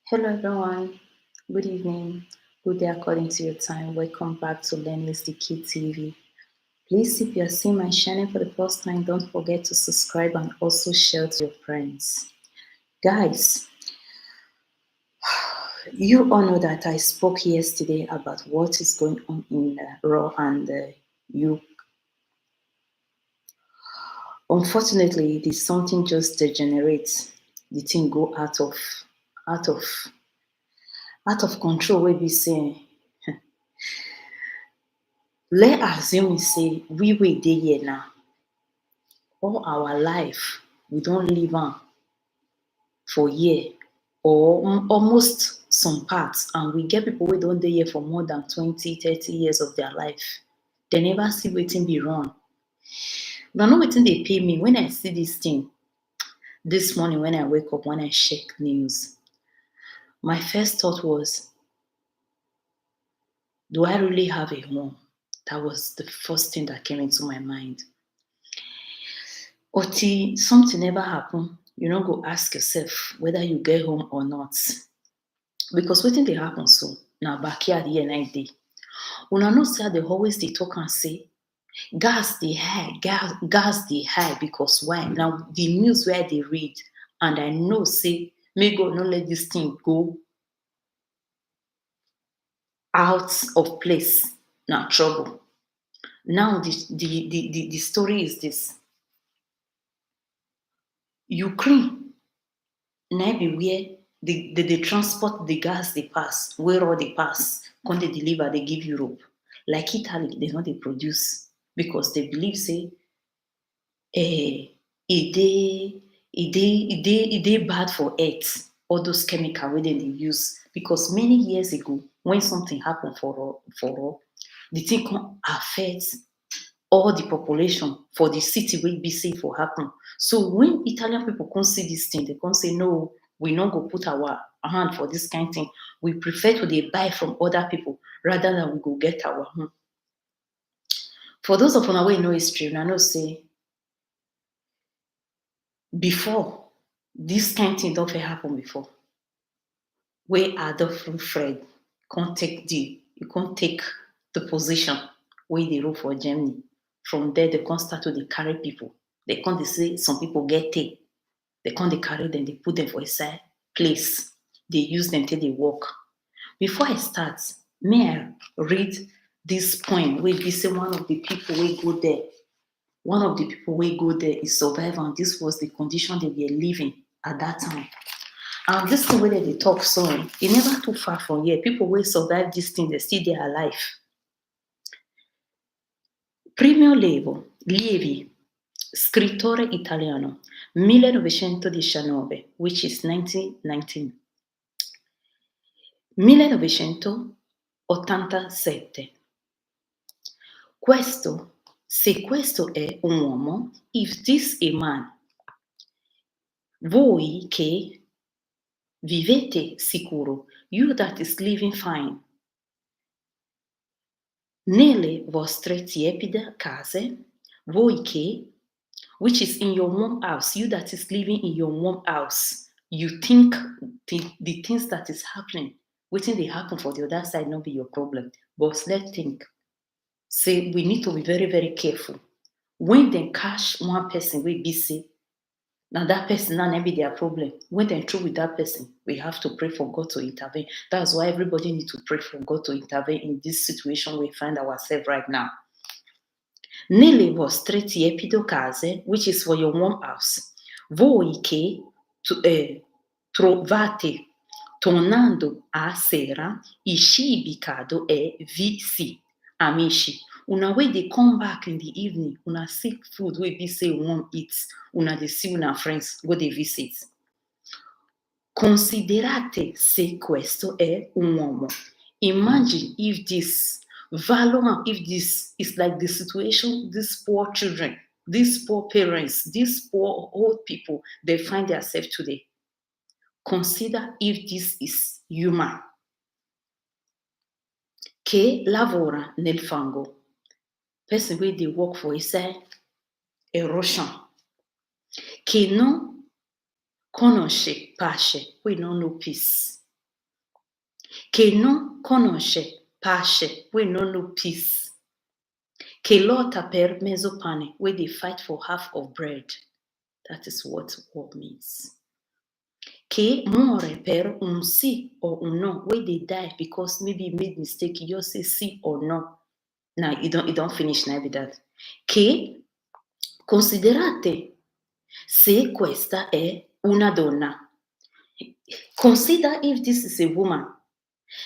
Hello everyone, good evening, good day according to your time. Welcome back to Learnless the Kid TV. Please, if you're seeing my channel for the first time, don't forget to subscribe and also share to your friends. Guys, you all know that I spoke yesterday about what is going on in Raw and you. Unfortunately, the something just degenerates. The thing go out of out of control. We be saying let assume say we dey here now. All our life we don live am for here or almost some parts, and we get people wey don dey here for more than 20, 30 years of their life. They never see wetin be wrong. Una know wetin dey pain me when I see this thing this morning when I wake up, when I check news. My first thought was, do I really have a home? That was the first thing that came into my mind. Until something never happen, you no go ask yourself whether you get home or not. Because wetin dey happen so na backyard here na e dey. Una know say I dey always dey talk and say gas dey high, gas dey high because why? Now the news wey I dey read, and I know say may God no let this thing go out of place, na trouble. Now the story is this. Ukraine na be where they transport the gas dey pass, where all dey pass, come dey deliver, dey give Europe. Like Italy, they no dey produce because they believe say e dey bad for earth, all those chemical wey dem dey use. Because many years ago, when something happen for the thing come affect all the population for the city wey be say for happen. So when Italian people come see this thing, they come say no, we no go put our hand for this kind thing. We prefer to dey buy from other people rather than we go get our own. For those of una wey know history, una know say before this kind thing don fit happen before, wey Adolf Fred come take the position wey dey rule for Germany. From there, they come start to dey carry people. They come dey say some people get tape. They come dey carry them, they put them for inside place. They use them till they work. Before I start, may I read this poem wey be say one of the people wey go there. One of the people wey go there is survivor, and this was the condition they were living at that time. And this thing wey they talk so, e never too far from here. People wey survive this thing, they still dey alive. Primo Levi, scrittore italiano, 1919, which is 1919. 1987. Se questo è un uomo, if this a man, voi che vivete sicuro, you that is living fine, nelle vostre tiepide case, voi che, which is in your warm house, you that is living in your warm house, you think the things that is happening, wetin dey happen for the other side no be your problem. But let's think, say we need to be very, very careful. When they catch one person wey be say, now that person now be their problem. When they're through with that person, we have to pray for God to intervene. That's why everybody needs to pray for God to intervene in this situation we find ourselves right now. Nelle vostre tiepido case, which is for your warm house, voi che trovate tornando a sera i cibi cado e vi si, amici. Una wey dey come back in the evening, una see food wey be say wan eat, una dey see una friends go dey visit. Considerate se questo è un uomo. Imagine if this is like the situation these poor children, these poor parents, these poor old people, they find themselves today. Consider if this is human. Che lavora nel fango. Person wey dey work for inside erosion. Che non conosce pace, wey no know peace. che non conosce pace, we no know peace, che lotta per mezzo pane, where they fight for half of bread. That is what war means. Che muore per un sì or un no, where they die because maybe you made mistake, you just say sì or no. Now you don't finish now with that. Che considerate se questa è una donna. Consider if this is a woman.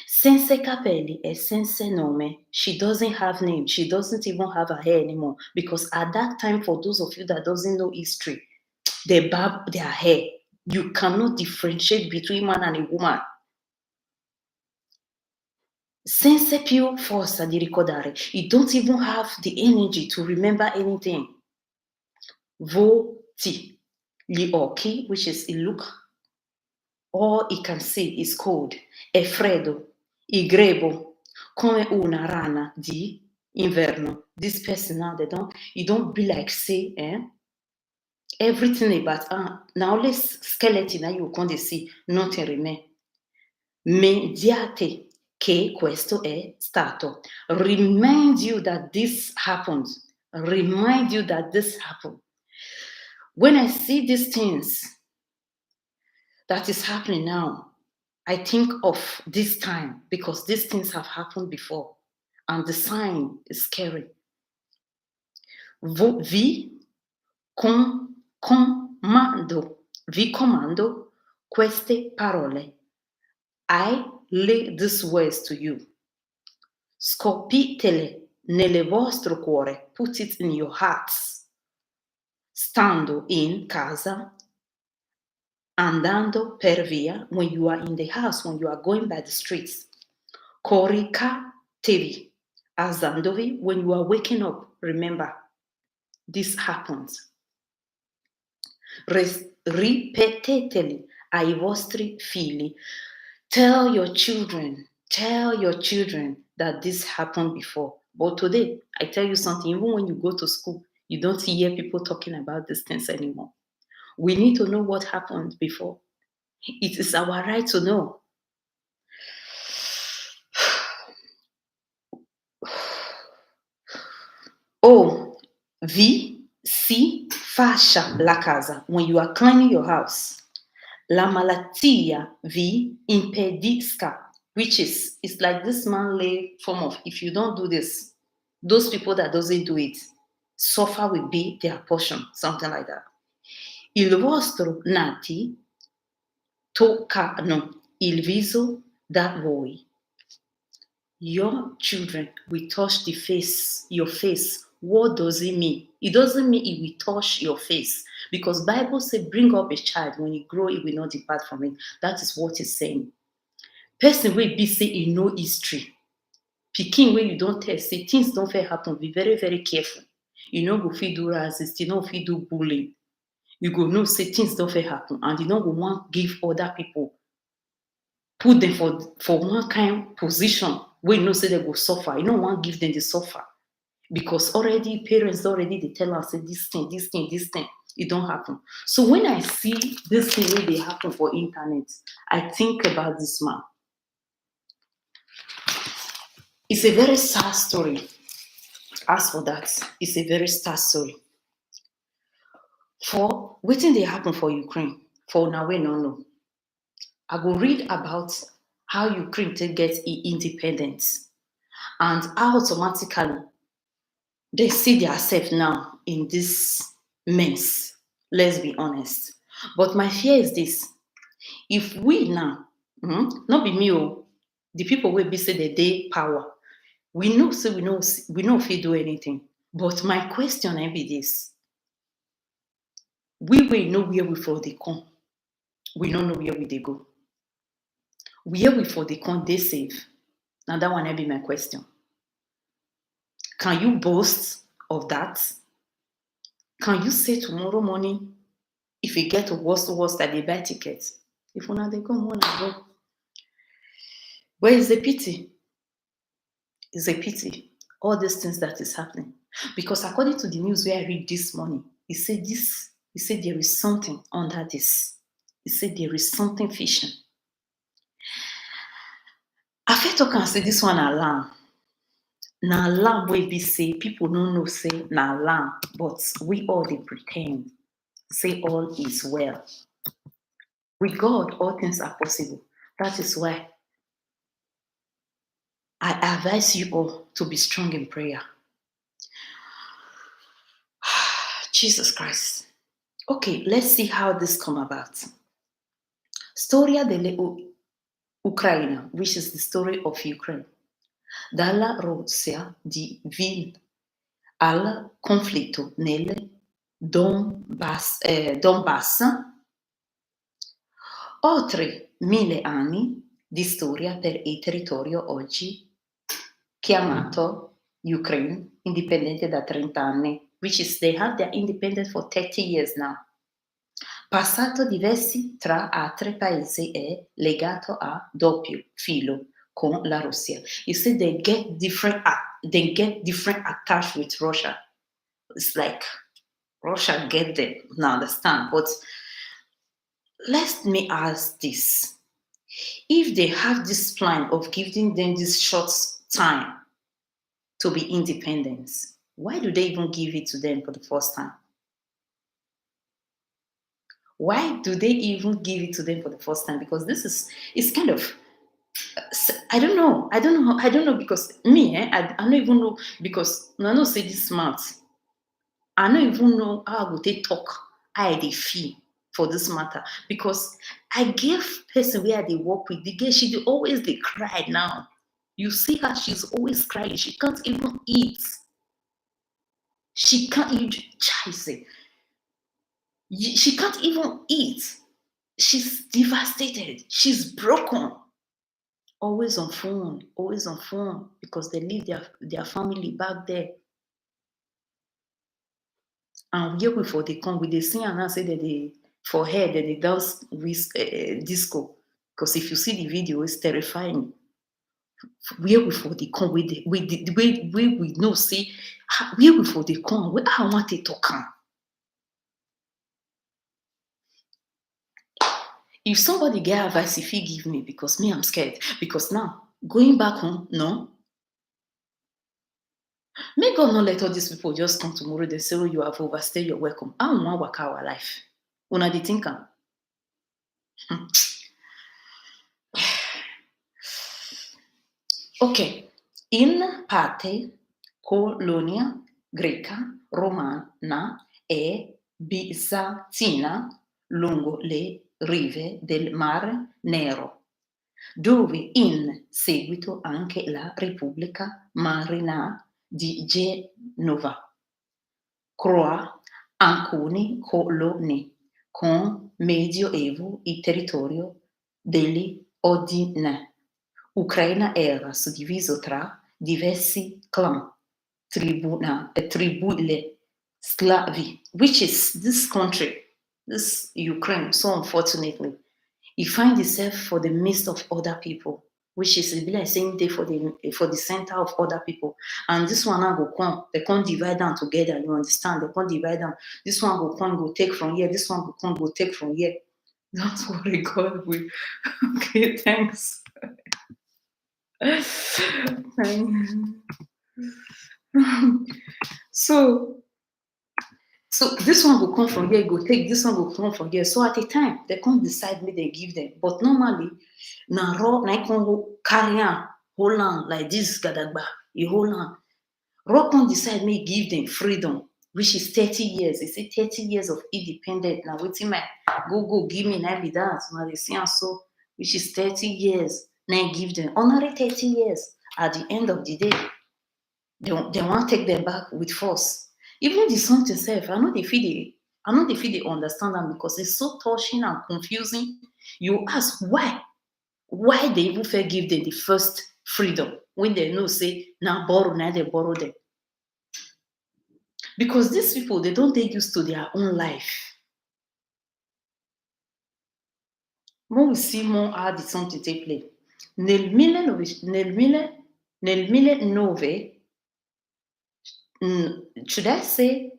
Senza capelli e senza nome. She doesn't have name. She doesn't even have her hair anymore. Because at that time, for those of you that doesn't know history, they barb their hair. You cannot differentiate between man and a woman. Senza più forza di ricordare. You don't even have the energy to remember anything. Voti. Gli occhi, which is il look. All he can see is cold. È freddo. Il grebo. Come una rana di inverno. This person now, you don't be like, say, everything about, now let's skeleton, now you can't see, nothing remain. Mediate che questo è stato. Remind you that this happened. Remind you that this happened. When I see these things that is happening now, I think of this time because these things have happened before and the sign is scary. Vi comando queste parole. I lay these words to you. Scopitele nel vostro cuore. Put it in your hearts. Stando in casa, andando per via, when you are in the house, when you are going by the streets. Coricatevi, alzandovi, when you are waking up. Remember, this happens. Ripeteteli ai vostri figli. Tell your children that this happened before. But today, I tell you something, even when you go to school, you don't hear people talking about these things anymore. We need to know what happened before. It is our right to know. Oh, si fascia la casa. When you are cleaning your house. La malattia vi impedisca, which is, it's like this manly form of, if you don't do this, those people that doesn't do it, suffer will be their portion, something like that. Il vostro nati toccano il viso da voi. Your children will touch the face, your face. What does it mean? It doesn't mean it will touch your face. Because Bible says, bring up a child. When you grow, it will not depart from it. That is what it's saying. Person will be say you know history. Pikin when you don't tell, say things don't fair happen. Be very, very careful. You know, go fit do racist, you know, fit do bullying. You go know, say things don't fair happen. And you know, go want give other people, put them for one kind position where you know say they go suffer. You don't want give them the suffer. Because already parents they tell us say this thing, it don't happen. So when I see this thing where they happen for internet, I think about this man. It's a very sad story. As for that, it's a very sad story. For wetin dey happen for Ukraine, for now we no know. I go read about how Ukraine take get independence and how automatically they see themselves now in this mess. Let's be honest. But my fear is this: if we now, not be me, the people will be say the day power. We know, so we know if we do anything. But my question be this: we will know where we for they come. We don't know where we they go. Where we for they come, they safe. Now that one be my question. Can you boast of that? Can you say tomorrow morning, if you get to worst that they buy tickets? If una they come, wanna go. Where is the pity? It's a pity. All these things that is happening. Because according to the news where I read this morning, he said there is something under this. He said there is something fishing. After talk am say dis one na lamb wey be say people no know say na lamb, but we all dey pretend say all is well. With God, all things are possible. That is why I advise you all to be strong in prayer. Jesus Christ. Okay, let's see how this come about. Storia dell'Ucraina, which is the story of Ukraine. Dalla Russia divide al conflitto nel Donbass. Oltre 1000 anni di storia per il territorio oggi chiamato Ukraine, indipendente da 30 anni, which is they have their independence for 30 years now. Passato diversi tra altri paesi è legato a doppio filo con la Russia. You see, they get different attached with Russia. It's like Russia get them, now understand. But let me ask this. If they have this plan of giving them this short time to be independent, why do they even give it to them for the first time? Why do they even give it to them for the first time? Because it's kind of, I don't know because me, I don't even know, because I don't say this month, I don't even know how would they talk, how they feel for this matter, because I gave person where they work with, the girl, she always they cry now. You see her, she's always crying. She can't even eat. She can't even, she can't even eat. She's devastated. She's broken. Always on phone, because they leave their family back there. And here before they come, with the sing and say that they for her that they dance with disco. Because if you see the video, it's terrifying. Where before they come, with the way we know, see where before they come, where I want it to come. If somebody get advice, if he give me, because me, I'm scared. Because now, going back home, no. May God not let all these people just come tomorrow, they say, oh, you have overstayed your welcome. I don't want to work our life. Una di think am. Ok, in parte colonia greca, romana e bizantina lungo le rive del Mar Nero, dove in seguito anche la Repubblica Marina di Genova croa alcuni coloni con Medioevo il territorio degli Odine. Ucraina era suddiviso tra diversi clan, tribù slavi, which is this country, this Ukraine, so unfortunately, it finds itself for the midst of other people, which is like same day for the center of other people. And this one now go come, they can't divide them together, you understand? They can't divide them. This one go come, go take from here, this one go come, go take from here. Don't worry, God will. Okay, thanks. So this one will come from here, go take, this one will come from here. So at a time, they can't decide me, they give them. But normally, na raw, na can go carry on, hold on, like this, gadagba, you hold on. Raw can't decide me, give them freedom, which is 30 years. It's 30 years of independent. Now, wait till my go, give me, now be that. Now they see, so, which is 30 years. Now give them another 30 years. At the end of the day, they want to take them back with force. Even the song itself, I know they feel they understand them, because it's so touching and confusing. You ask why they even fair give them the first freedom when they know say now they borrow them. Because these people, they don't take used to their own life. When we see more how the song take place. Nel 1900, should I say,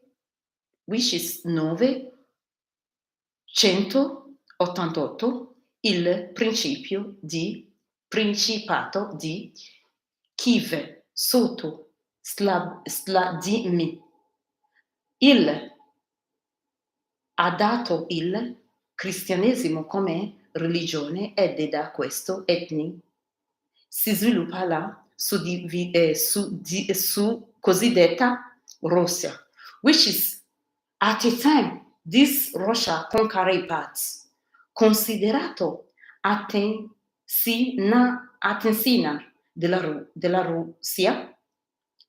which is 988, il principio di Principato di Kiev sotto Vladimir. Il ha dato il cristianesimo come religione ed da questo etnia si sviluppa la cosiddetta Russia, which is at a time this Russia conquered parts, considerato Atensina della Russia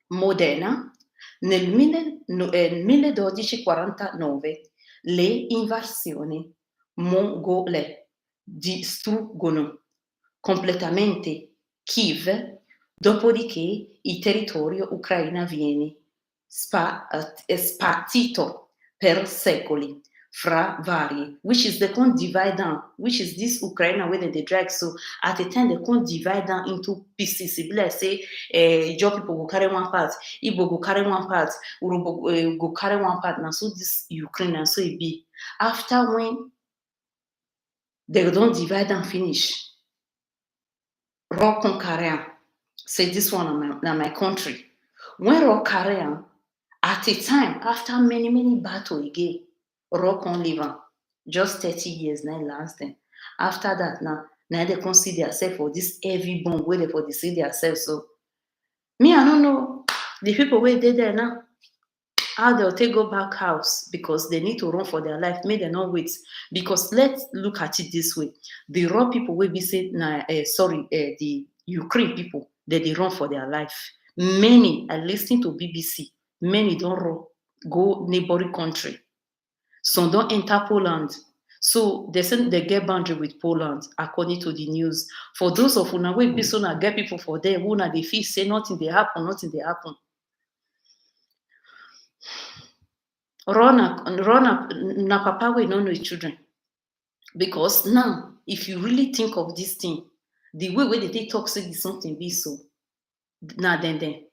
moderna nel 1249 le invasioni mongole distruggono completamente Kiev, dopodiché il territorio ucraino viene spartito per secoli fra vari, which is the con divide, which is this Ukraine where they drag. So at the time they con divide into pieces. Let's say Joe people go carry one part, Igbo go carry one part, Urobo go carry one part. Now so this Ukraine and so it be. After when they don't divide and finish, Raw conquer say this one na my country. When Raw carry at a time after many battle again, Raw con live just 30 years now lasting. After that now they consider themselves for this heavy bomb where they for the see themselves. So me I don't know the people where they there now how they'll take go back house because they need to run for their life. May they not wait. Because let's look at it this way: the raw people will be saying, the Ukraine people they run for their life. Many are listening to BBC. Many don't run, go neighboring country. Some don't enter Poland. So they say they get boundary with Poland, according to the news. For those of una wey be so na get people for there, who na they feel say nothing they happen. Run up, na papa wey no know his children. Because now, if you really think of this thing, the way they talk say this something be so. Now then.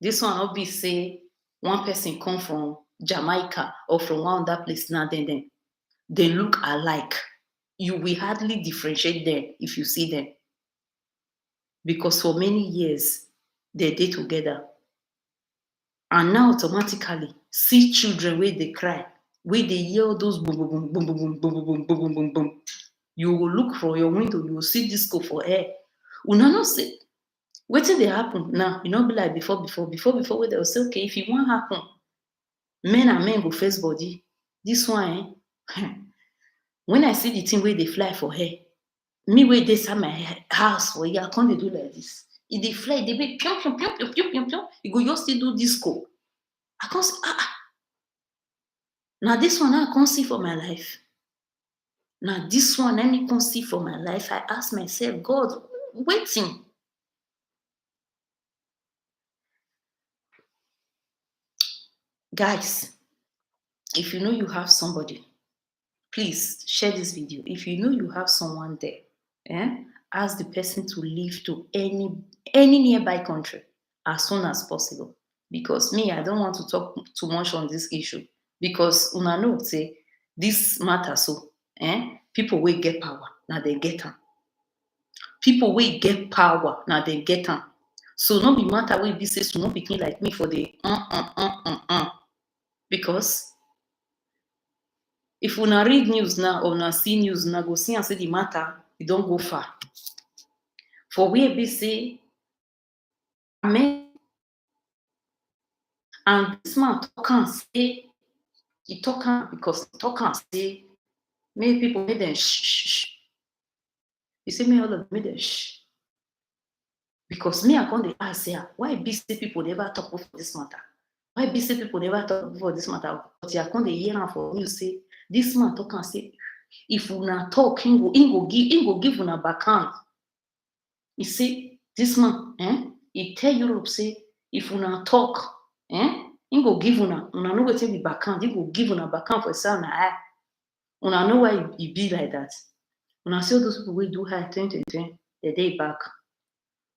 This one not be say one person come from Jamaica or from one other place. Now then. They look alike. You will hardly differentiate them if you see them. Because for many years, they did together. And now automatically, see children where they cry, where they yell those boom, boom, boom, boom, boom, boom, boom, boom, boom, boom, boom. You will look for your window, you will see disco for air. Una not say, what did they happen? Now, you know, be like before, where they will say, okay, if it won't happen, men and men go face body. This one, when I see the thing where they fly for hair, me where they sat my house for here, I can't do like this. If they fly, they be pium, pium, pium, pium, pium, pium, pium. You go just still do disco. I can't say, Now this one I can't see for my life. Now this one let me can't see for my life. I ask myself, God, waiting. Guys, if you know you have somebody, please share this video. If you know you have someone there, ask the person to leave to any nearby country as soon as possible. Because me, I don't want to talk too much on this issue. Because una know say this matter so people will get power, now they get them. People will get power, now they get them. So no be matter will be say to no begin like me for the because if una read news now or una see news now, go see and say the matter, it don't go far. For where be say amen. And this man talk and say, he talk and because talk and say, many people made them shh. You see me all of them made them shh. Because me I come dey ask say, why be say people never talk for this matter? Why be say people never talk for this matter? But you come dey hear am for news say this man talk and say, if una talk, he go give una backhand. You see, this man, he tell Europe say, if una talk, he go give una no go take the backhand, he go give una backhand for sell na eye. Una know why he be like that. Una see all those people wey do high 2020, the day back.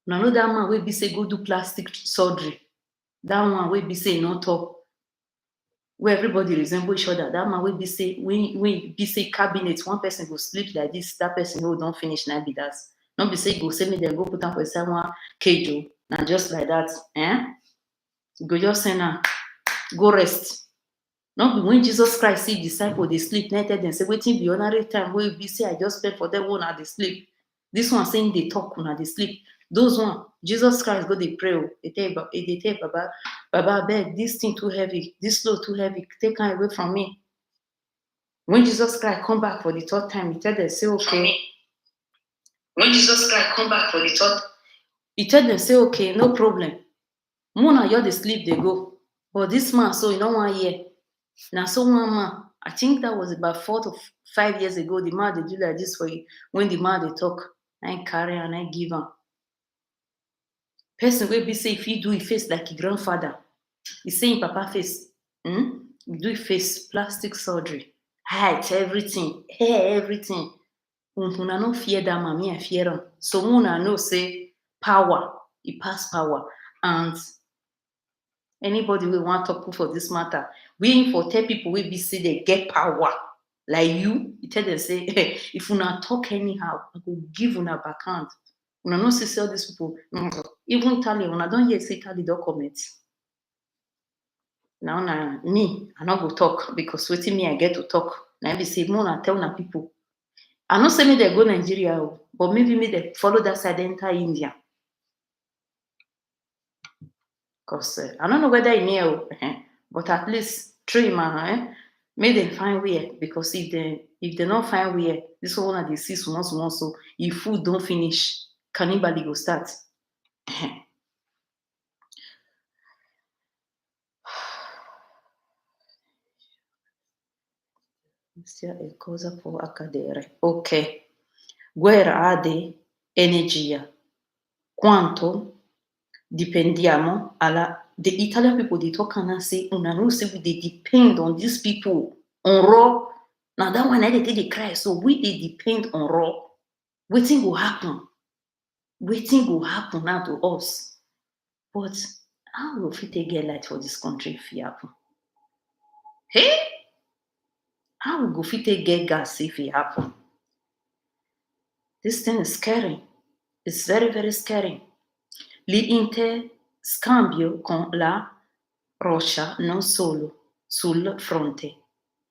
Una know that man wey be say go do plastic surgery. That one wey be say no talk. Where everybody resemble each other. That man wey be say when be say cabinet, one person go sleep like this, that person who don't finish na be that. Not be say you go say me dem go put am for inside one cage o. Na just like that. You go just send am go rest. Not be when Jesus Christ see disciples dey sleep, na tell dem say wetin be ordinary time wey be say I just spend for them una dey sleep. This one saying dey talk una dey sleep. Those one Jesus Christ go dey pray o. Dey tell Baba abeg this thing too heavy, this load too heavy, take am away from me. When Jesus Christ come back for the third time, he tell them say okay. When Jesus Christ come back for the third, he tell them say okay, no problem. Mona you dey sleep dey go, but this man so you no wan hear. Na so one man, I think that was about 4 to 5 years ago, the man dey do like this for you. When the man dey talk, I carry and I give am. Person wey be say if he do his face like his grandfather, he say him papa face, he do his face plastic surgery, height, everything, hair, everything. Una no fear that man, me I fear am. So una know say power, he pass power, and anybody wey want talk for this matter, we for tell people wey be say they get power like you tell them say hey, if una talk anyhow, I go give una backhand. Una no see all these people. Even Italy, una don hear say Italy don comment. Now na me, I no go talk because wetin me I get to talk. Na be say more na tell una people. I no say me they go Nigeria, but maybe me they follow that side enter India. Because I don't know whether in here, but at least 3 man, make them find where. Because if they not find where, this one at the 6 months, so if food don't finish, cannibally go start. Sia è cosa può accadere. Ok. Guerra di energia. Quanto dipendiamo the Italian people they talk and say una know say we they depend on these people on raw. Now that one I they cry. So we they depend on raw. Waiting will happen. Waiting will happen now to us. But how will we get light for this country if it happen? Hey? How will we get gas if it happen? This thing is scary. It's very, very scary. L'interscambio con la Russia non solo sul fronte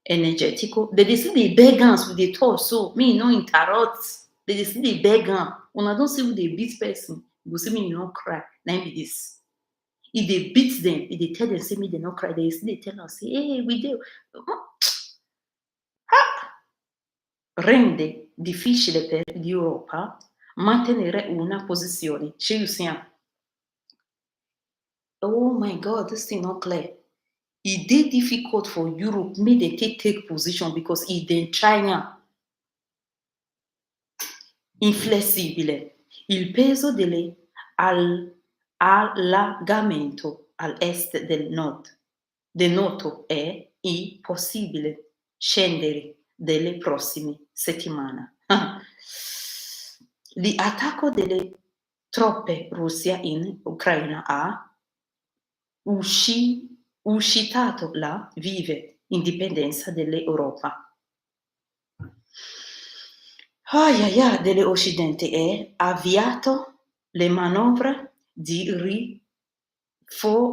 energetico. They see the beg guns with the talk, so me no interrupt. They see the beg gun. When I don't see who they beat person, you go see me no cry. Now be this. If they beat them, if they tell them say me they no cry, they tell us say, hey, we do. Rende difficile per l'Europa mantenere una posizione. Oh my God, this thing not clear. It is difficult for Europe me they take position because it in China. Inflessibile. Il peso dell'allargamento all'est del noto è impossibile scendere delle prossime settimane. L'attacco delle truppe russe in Ucraina ha uscitato la vive indipendenza dell'Europa dell'Occidente e avviato le manovre di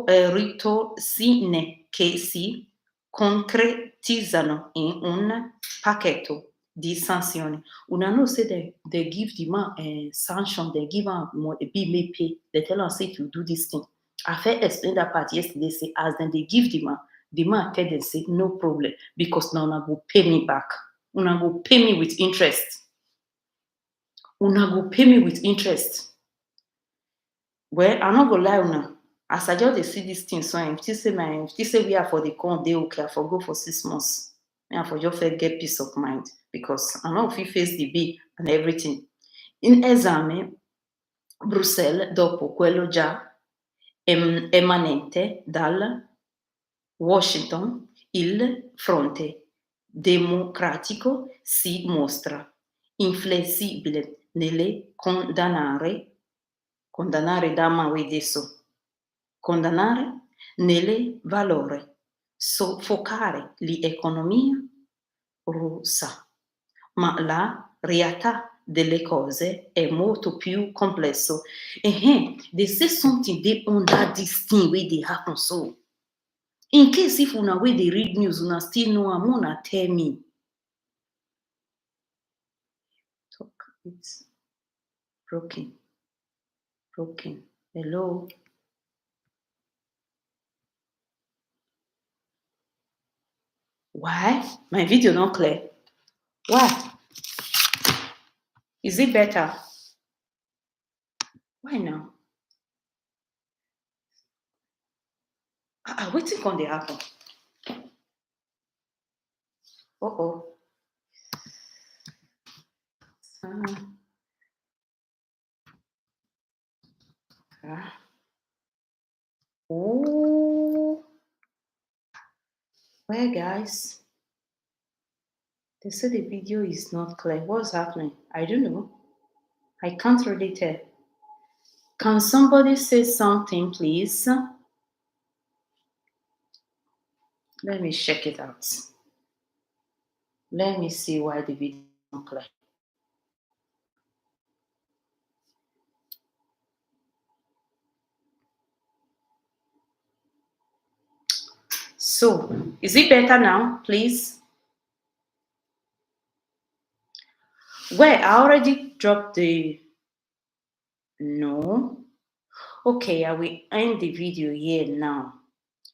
ritorsione che si concretizzano in un pacchetto di sanzioni. Una know say they give the man sanction, they give am a big may pay. They tell us say if you do this thing. I first explained that part yesterday. Say as then they give the man tell them say no problem because now una go pay me back. Una go pay me with interest. Una go pay me with interest. Well, I'm not gonna lie, una. As I just see this thing, so if you say we are for the con, they okay, I for go for 6 months. And for just get peace of mind because I know if you face the bill and everything. In esame, Bruxelles, dopo quello già emanente dal Washington, il fronte democratico si mostra inflessibile nelle condannare da adesso, condannare nelle valore, soffocare l'economia russa. Ma la realtà delle cose è molto più complesso. They say something dey under this thing wey dey happen so. In case if una wey dey read news una still know am, una tell me. Talk, it's broken. Hello? Why? My video not clear. Why? Is it better? Why now? Wetin come dey happen? Uh-oh. Oh. Well, guys, they say the video is not clear. What's happening? I don't know. I can't really tell. Can somebody say something, please? Let me check it out. Let me see why the video is not clear. So, is it better now, please? Well, I already dropped the... No. Okay, I will end the video here now.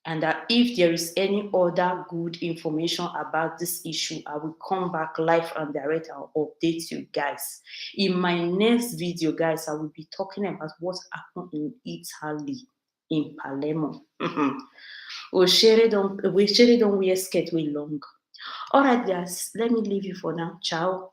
And if there is any other good information about this issue, I will come back live and direct and update you guys. In my next video, guys, I will be talking about what happened in Italy, in Palermo. We don't wear skirt way long. All right, guys, let me leave you for now. Ciao.